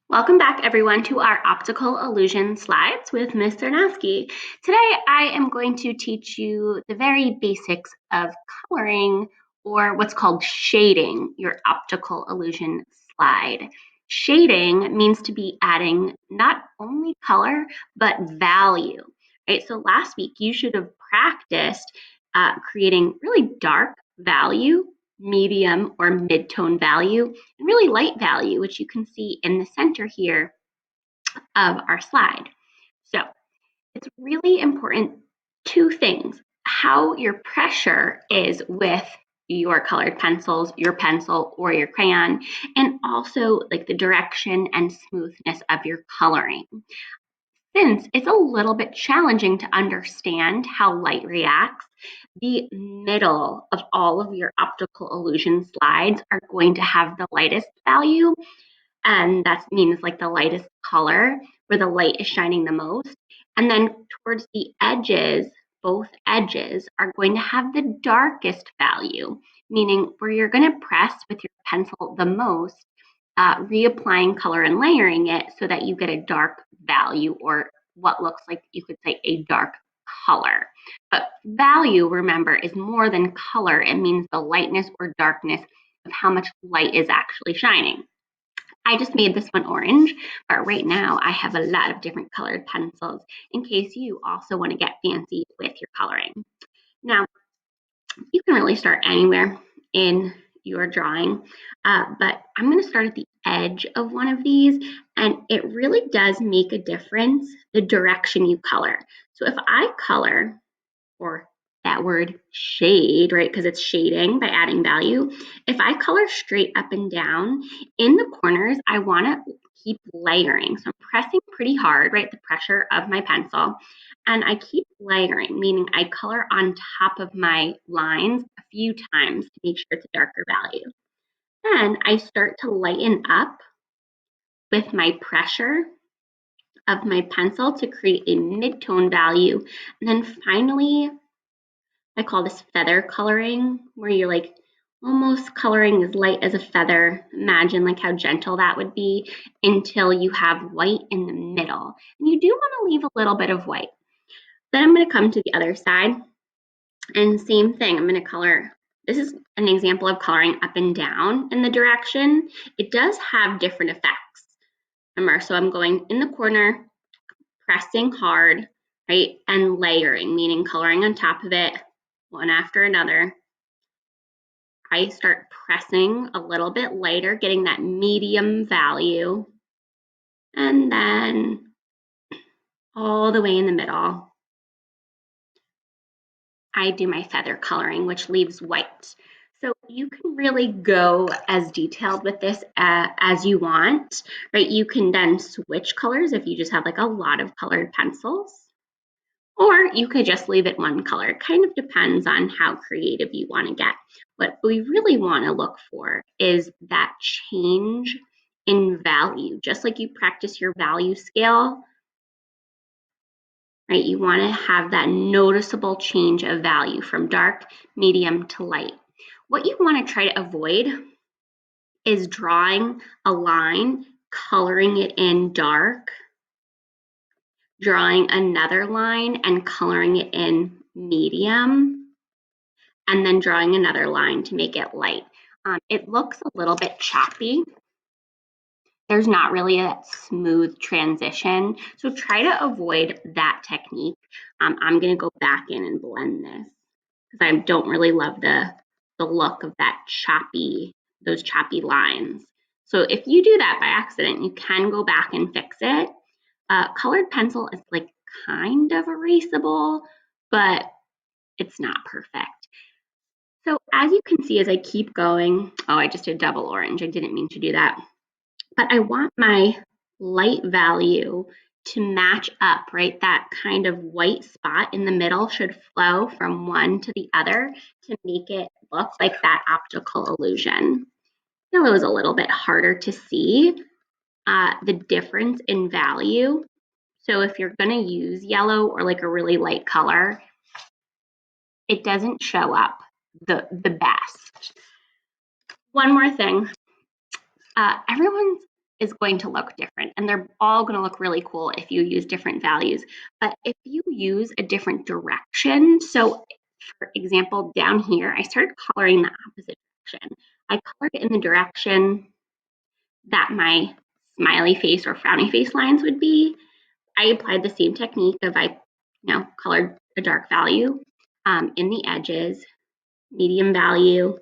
Welcome back, everyone, to our optical illusion slides with Ms. Zarnowski. Today, I am going to teach you the very basics of coloring, or what's called shading your optical illusion slide. Shading means to be adding not only color, but value, right? So last week, you should have practiced creating really dark value, medium or mid-tone value, and really light value, which you can see in the center here of our slide. So it's really important, two things: how your pressure is with your colored pencils, your pencil or your crayon, and also like the direction and smoothness of your coloring. Since it's a little bit challenging to understand how light reacts, the middle of all of your optical illusion slides are going to have the lightest value, and that means like the lightest color where the light is shining the most. And then towards the edges, both edges are going to have the darkest value, meaning where you're going to press with your pencil the most, reapplying color and layering it so that you get a dark value, or what looks like, you could say, a dark color. But value, remember, is more than color. It means the lightness or darkness of how much light is actually shining. I just made this one orange, but right now I have a lot of different colored pencils in case you also want to get fancy with your coloring. Now, you can really start anywhere in your drawing, but I'm going to start at the edge of one of these, and it really does make a difference the direction you color. So if I color, or that word shade, right? Because it's shading by adding value. If I color straight up and down, in the corners, I want to keep layering. So I'm pressing pretty hard, right? The pressure of my pencil. And I keep layering, meaning I color on top of my lines a few times to make sure it's a darker value. Then I start to lighten up with my pressure of my pencil to create a mid-tone value. And then finally, I call this feather coloring, where you're like almost coloring as light as a feather. Imagine like how gentle that would be until you have white in the middle. And you do want to leave a little bit of white. Then I'm going to come to the other side, and same thing. I'm going to color. This is an example of coloring up and down in the direction. It does have different effects. Remember, so I'm going in the corner, pressing hard, right, and layering, meaning coloring on top of it, one after another. I start pressing a little bit lighter, getting that medium value, and then all the way in the middle, I do my feather coloring, which leaves white. So you can really go as detailed with this as you want, right? You can then switch colors if you just have like a lot of colored pencils, or you could just leave it one color. It kind of depends on how creative you want to get. What we really want to look for is that change in value. Just like you practice your value scale, right? You want to have that noticeable change of value from dark, medium to light. What you want to try to avoid is drawing a line, coloring it in dark, drawing another line and coloring it in medium, and then drawing another line to make it light. It looks a little bit choppy. There's not really a smooth transition. So try to avoid that technique. I'm going to go back in and blend this because I don't really love the look of that those choppy lines. So if you do that by accident, you can go back and fix it. Colored pencil is like kind of erasable, but it's not perfect. So as you can see, as I keep going, oh, I just did double orange. I didn't mean to do that. But I want my light value to match up, right? That kind of white spot in the middle should flow from one to the other to make it look like that optical illusion. Yellow is a little bit harder to see the difference in value. So if you're going to use yellow or like a really light color, it doesn't show up the best. One more thing. Everyone's is going to look different, and they're all going to look really cool if you use different values. But if you use a different direction, so for example, down here, I started coloring the opposite direction. I colored it in the direction that my smiley face or frowny face lines would be. I applied the same technique of colored a dark value in the edges, medium value,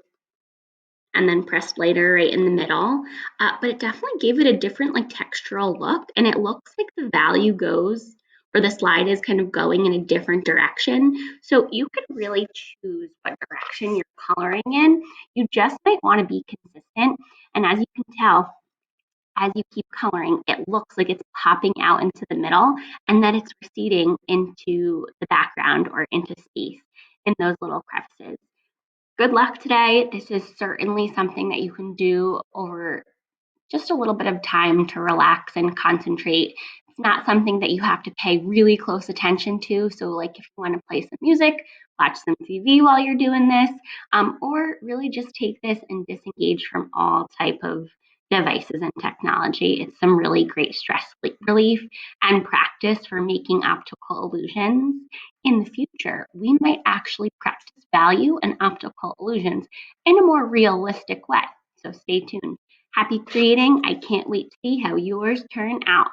and then pressed lighter right in the middle. But it definitely gave it a different like textural look, and it looks like the value goes or the slide is kind of going in a different direction. So you could really choose what direction you're coloring in. You just might want to be consistent. And as you can tell, as you keep coloring, it looks like it's popping out into the middle and that it's receding into the background or into space in those little crevices. Good luck today. This is certainly something that you can do over just a little bit of time to relax and concentrate. It's not something that you have to pay really close attention to. So, like if you want to play some music, watch some TV while you're doing this, or really just take this and disengage from all type of devices and technology. It's some really great stress relief and practice for making optical illusions. In the future, we might actually practice value and optical illusions in a more realistic way. So stay tuned. Happy creating. I can't wait to see how yours turn out.